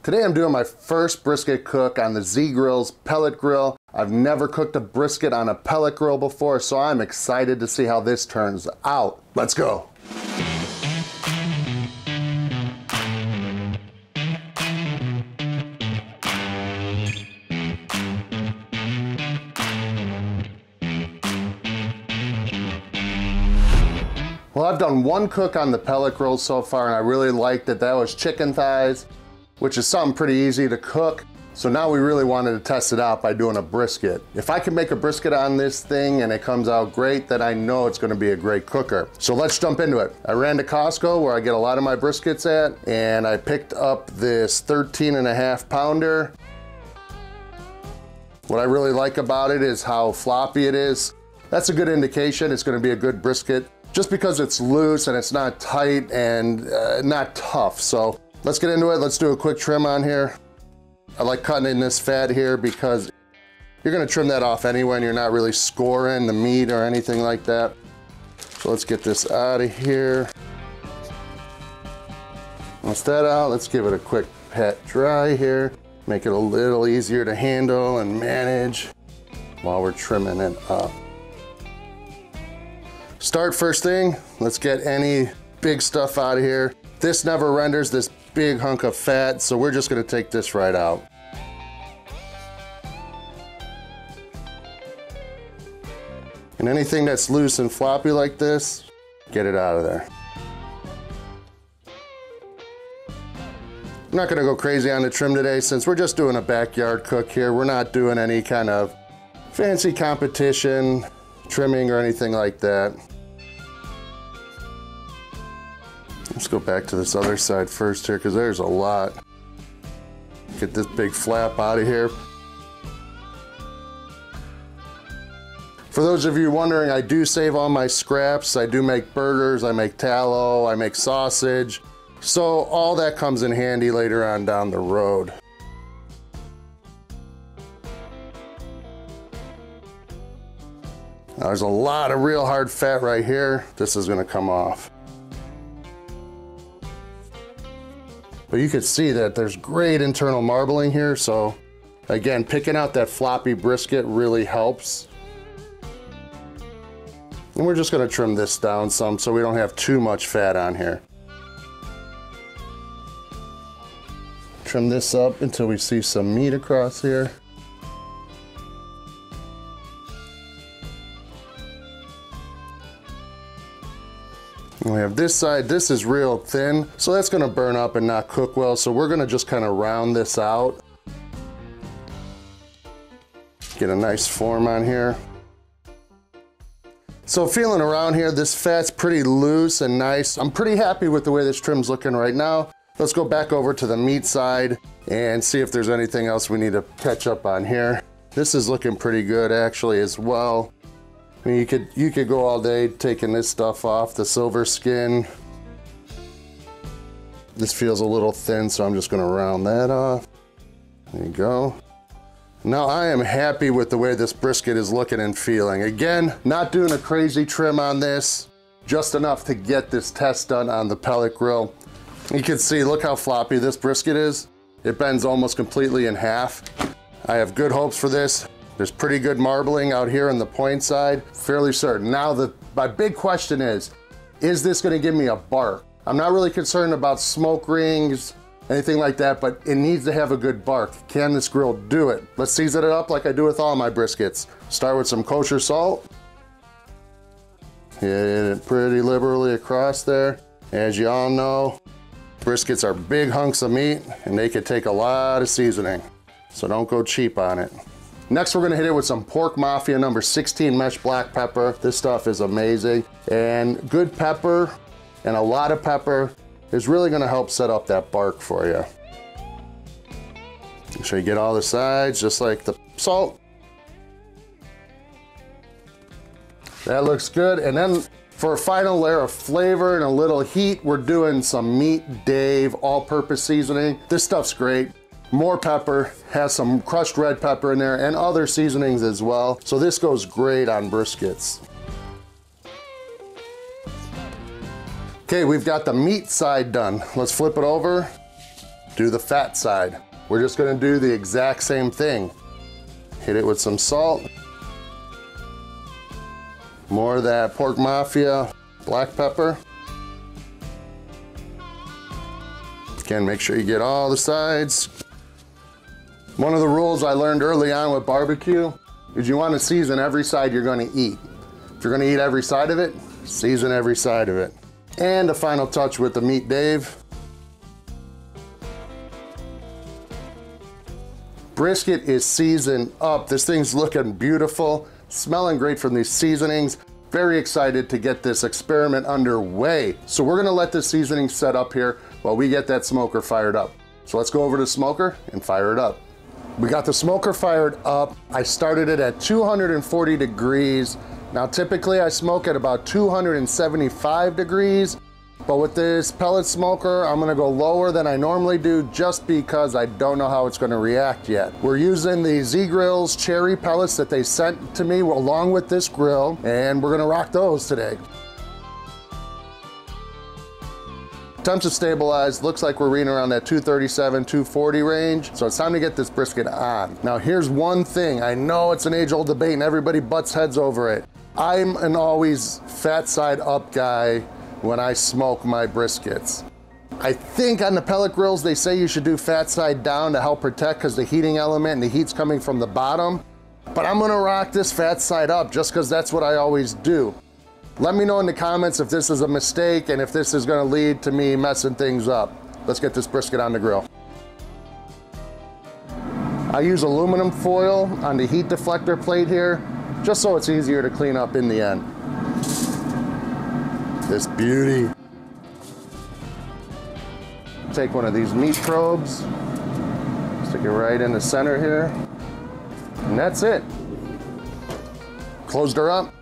Today I'm doing my first brisket cook on the Z-Grill's pellet grill. I've never cooked a brisket on a pellet grill before, so I'm excited to see how this turns out. Let's go. Well, I've done one cook on the pellet grill so far, and I really liked it. That was chicken thighs, which is something pretty easy to cook. So now we really wanted to test it out by doing a brisket. If I can make a brisket on this thing and it comes out great, then I know it's gonna be a great cooker. So let's jump into it. I ran to Costco, where I get a lot of my briskets at, and I picked up this 13.5 pounder. What I really like about it is how floppy it is. That's a good indication it's gonna be a good brisket, just because it's loose and it's not tight and not tough. So let's get into it. Let's do a quick trim on here. I like cutting in this fat here because you're gonna trim that off anyway and you're not really scoring the meat or anything like that. So let's get this out of here. Once that out, let's give it a quick pat dry here. Make it a little easier to handle and manage while we're trimming it up. Start first thing, let's get any big stuff out of here. This never renders this big hunk of fat, so we're just gonna take this right out. And anything that's loose and floppy like this, get it out of there. I'm not gonna go crazy on the trim today since we're just doing a backyard cook here. We're not doing any kind of fancy competition, trimming or anything like that. Let's go back to this other side first here because there's a lot. Get this big flap out of here. For those of you wondering, I do save all my scraps. I do make burgers, I make tallow, I make sausage. So all that comes in handy later on down the road. Now, there's a lot of real hard fat right here. This is gonna come off. But you can see that there's great internal marbling here, so again, picking out that floppy brisket really helps. And we're just gonna trim this down some so we don't have too much fat on here. Trim this up until we see some meat across here. And we have this side, this is real thin, so that's gonna burn up and not cook well, so we're gonna just kind of round this out. Get a nice form on here. So feeling around here, this fat's pretty loose and nice. I'm pretty happy with the way this trim's looking right now. Let's go back over to the meat side and see if there's anything else we need to catch up on here. This is looking pretty good actually as well. I mean, you could go all day taking this stuff off, the silver skin. This feels a little thin, so I'm just gonna round that off. There you go. Now I am happy with the way this brisket is looking and feeling. Again, not doing a crazy trim on this, just enough to get this test done on the pellet grill. You can see, look how floppy this brisket is. It bends almost completely in half. I have good hopes for this. There's pretty good marbling out here on the point side, fairly certain. Now my big question is this gonna give me a bark? I'm not really concerned about smoke rings, anything like that, but it needs to have a good bark. Can this grill do it? Let's season it up like I do with all my briskets. Start with some kosher salt. Hit it pretty liberally across there. As you all know, briskets are big hunks of meat and they could take a lot of seasoning, so don't go cheap on it. Next, we're gonna hit it with some pork Mafia number 16 mesh black pepper. This stuff is amazing. And good pepper and a lot of pepper is really gonna help set up that bark for you. Make sure you get all the sides, just like the salt. That looks good. And then for a final layer of flavor and a little heat, we're doing some Meat Dave all-purpose seasoning. This stuff's great. More pepper, has some crushed red pepper in there and other seasonings as well. So this goes great on briskets. Okay, we've got the meat side done. Let's flip it over do the fat side. We're just gonna do the exact same thing. Hit it with some salt. More of that pork Mafia black pepper. Again, make sure you get all the sides. One of the rules I learned early on with barbecue is you want to season every side you're going to eat. If you're going to eat every side of it, season every side of it. And a final touch with the meat Dave. Brisket is seasoned up. This thing's looking beautiful, smelling great from these seasonings. Very excited to get this experiment underway. So we're gonna let this seasoning set up here while we get that smoker fired up. So let's go over to the smoker and fire it up. We got the smoker fired up. I started it at 240 degrees. Now typically I smoke at about 275 degrees, but with this pellet smoker, I'm gonna go lower than I normally do just because I don't know how it's gonna react yet. We're using the Z-Grill's cherry pellets that they sent to me along with this grill, and we're gonna rock those today. Temps to stabilize, looks like we're reading around that 237, 240 range, so it's time to get this brisket on. Now here's one thing, I know it's an age-old debate and everybody butts heads over it. I'm an always fat side up guy when I smoke my briskets. I think on the pellet grills they say you should do fat side down to help protect because the heating element and the heat's coming from the bottom, but I'm gonna rock this fat side up just because that's what I always do. Let me know in the comments if this is a mistake and if this is gonna lead to me messing things up. Let's get this brisket on the grill. I use aluminum foil on the heat deflector plate here, just so it's easier to clean up in the end. This beauty. Take one of these meat probes, stick it right in the center here, and that's it. Closed her up.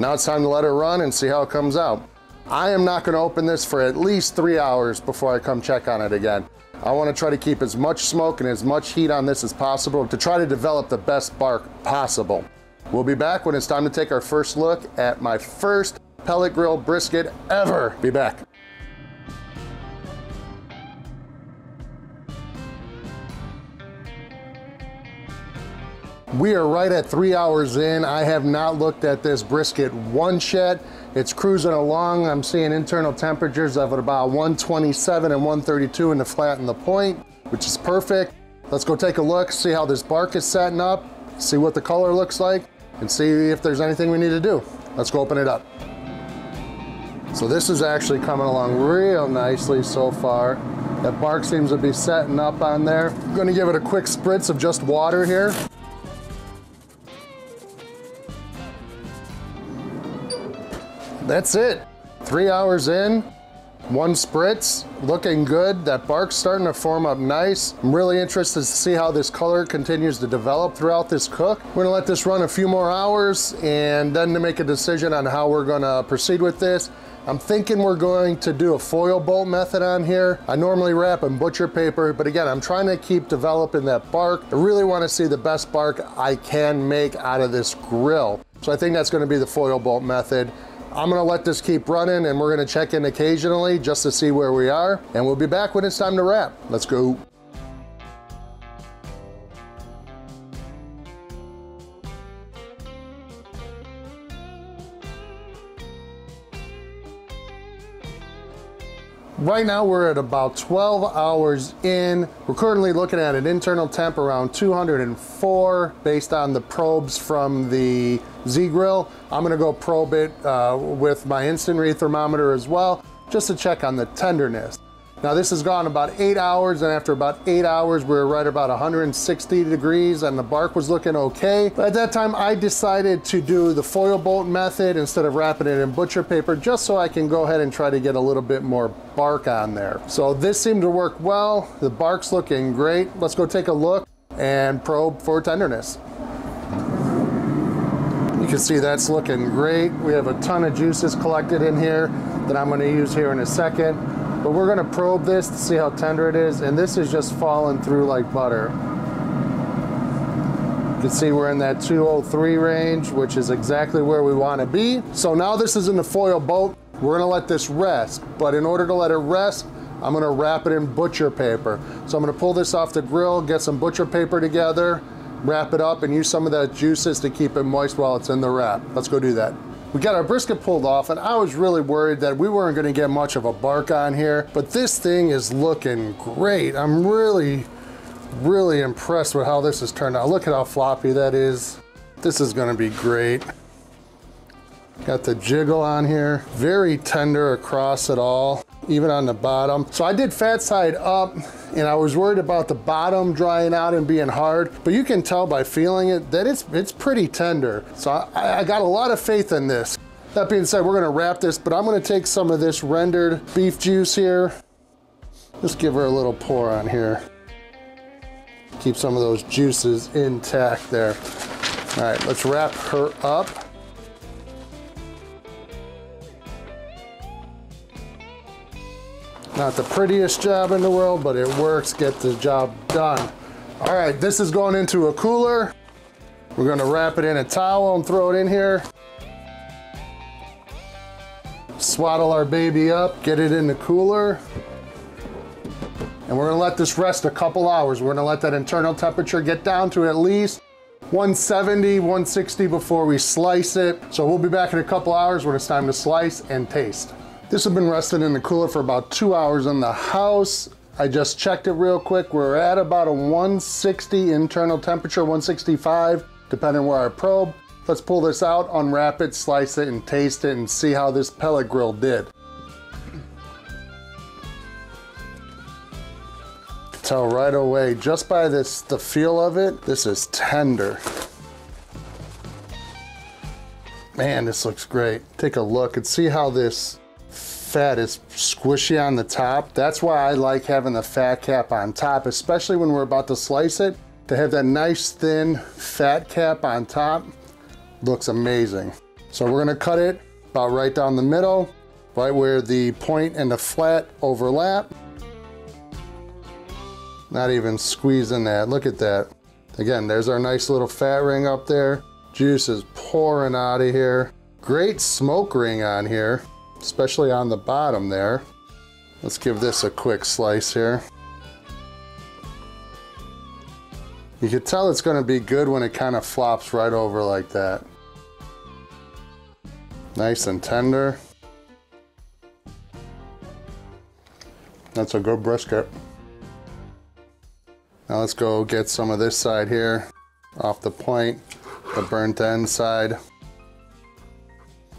Now it's time to let her run and see how it comes out. I am not gonna open this for at least 3 hours before I come check on it again. I wanna try to keep as much smoke and as much heat on this as possible to try to develop the best bark possible. We'll be back when it's time to take our first look at my first pellet grill brisket ever. Be back. We are right at 3 hours in. I have not looked at this brisket once yet. It's cruising along. I'm seeing internal temperatures of about 127 and 132 in the flat and the point, which is perfect. Let's go take a look, see how this bark is setting up, see what the color looks like, and see if there's anything we need to do. Let's go open it up. So this is actually coming along real nicely so far. That bark seems to be setting up on there. I'm gonna give it a quick spritz of just water here. That's it. 3 hours in, one spritz, looking good. That bark's starting to form up nice. I'm really interested to see how this color continues to develop throughout this cook. We're gonna let this run a few more hours and then to make a decision on how we're gonna proceed with this. I'm thinking we're going to do a foil bolt method on here. I normally wrap in butcher paper, but again, I'm trying to keep developing that bark. I really wanna see the best bark I can make out of this grill. So I think that's gonna be the foil bolt method. I'm gonna let this keep running and we're gonna check in occasionally just to see where we are. And we'll be back when it's time to wrap. Let's go. Right now we're at about 12 hours in. We're currently looking at an internal temp around 204 based on the probes from the Z-Grill. I'm gonna go probe it with my instant read thermometer as well, just to check on the tenderness. Now this has gone about 8 hours, and after about 8 hours, we were right about 160 degrees and the bark was looking okay. But at that time, I decided to do the foil bolt method instead of wrapping it in butcher paper, just so I can go ahead and try to get a little bit more bark on there. So this seemed to work well. The bark's looking great. Let's go take a look and probe for tenderness. You can see that's looking great. We have a ton of juices collected in here that I'm gonna use here in a second. But we're gonna probe this to see how tender it is, and this is just falling through like butter. You can see we're in that 203 range, which is exactly where we wanna be. So now this is in the foil bolt. We're gonna let this rest, but in order to let it rest, I'm gonna wrap it in butcher paper. So I'm gonna pull this off the grill, get some butcher paper together, wrap it up, and use some of the juices to keep it moist while it's in the wrap. Let's go do that. We got our brisket pulled off, and I was really worried that we weren't gonna get much of a bark on here, but this thing is looking great. I'm really impressed with how this has turned out. Look at how floppy that is. This is gonna be great. Got the jiggle on here. Very tender across it all, even on the bottom. So I did fat side up, and I was worried about the bottom drying out and being hard, but you can tell by feeling it that it's pretty tender. So I got a lot of faith in this. That being said, we're gonna wrap this, but I'm gonna take some of this rendered beef juice here. Just give her a little pour on here. Keep some of those juices intact there. All right, let's wrap her up. Not the prettiest job in the world, but it works, get the job done. All right, this is going into a cooler. We're gonna wrap it in a towel and throw it in here. Swaddle our baby up, get it in the cooler. And we're gonna let this rest a couple hours. We're gonna let that internal temperature get down to at least 170, 160 before we slice it. So we'll be back in a couple hours when it's time to slice and taste. This has been resting in the cooler for about 2 hours in the house. I just checked it real quick. We're at about a 160 internal temperature, 165, depending where I probe. Let's pull this out, unwrap it, slice it, and taste it, and see how this pellet grill did. Tell right away, just by the feel of it, this is tender. Man, this looks great. Take a look and see how this fat is squishy on the top. That's why I like having the fat cap on top, especially when we're about to slice it. To have that nice thin fat cap on top looks amazing. So we're gonna cut it about right down the middle, right where the point and the flat overlap. Not even squeezing that, look at that. Again, there's our nice little fat ring up there. Juice is pouring out of here. Great smoke ring on here, especially on the bottom there. Let's give this a quick slice here. You can tell it's gonna be good when it kind of flops right over like that. Nice and tender. That's a good brisket. Now let's go get some of this side here off the point, the burnt end side.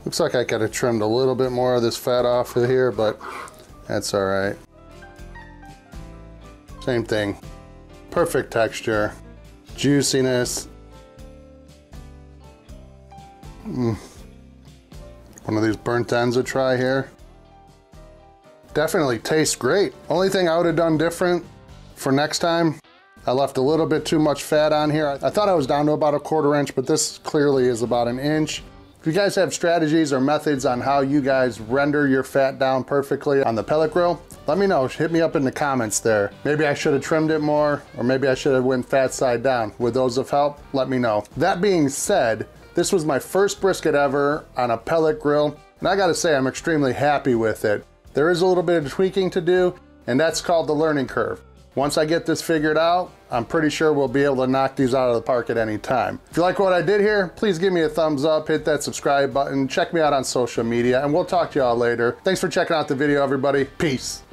Looks like I could have trimmed a little bit more of this fat off of here, but that's all right. Same thing. Perfect texture, juiciness. One of these burnt ends to try here. Definitely tastes great. Only thing I would have done different for next time, I left a little bit too much fat on here. I thought I was down to about a 1/4 inch, but this clearly is about an inch. If you guys have strategies or methods on how you guys render your fat down perfectly on the pellet grill, let me know. Hit me up in the comments there. Maybe I should have trimmed it more, or maybe I should have went fat side down. Would those have helped? Let me know. That being said, this was my first brisket ever on a pellet grill, and I gotta say I'm extremely happy with it. There is a little bit of tweaking to do, and that's called the learning curve. Once I get this figured out, I'm pretty sure we'll be able to knock these out of the park at any time. If you like what I did here, please give me a thumbs up, hit that subscribe button, check me out on social media, and we'll talk to y'all later. Thanks for checking out the video, everybody. Peace.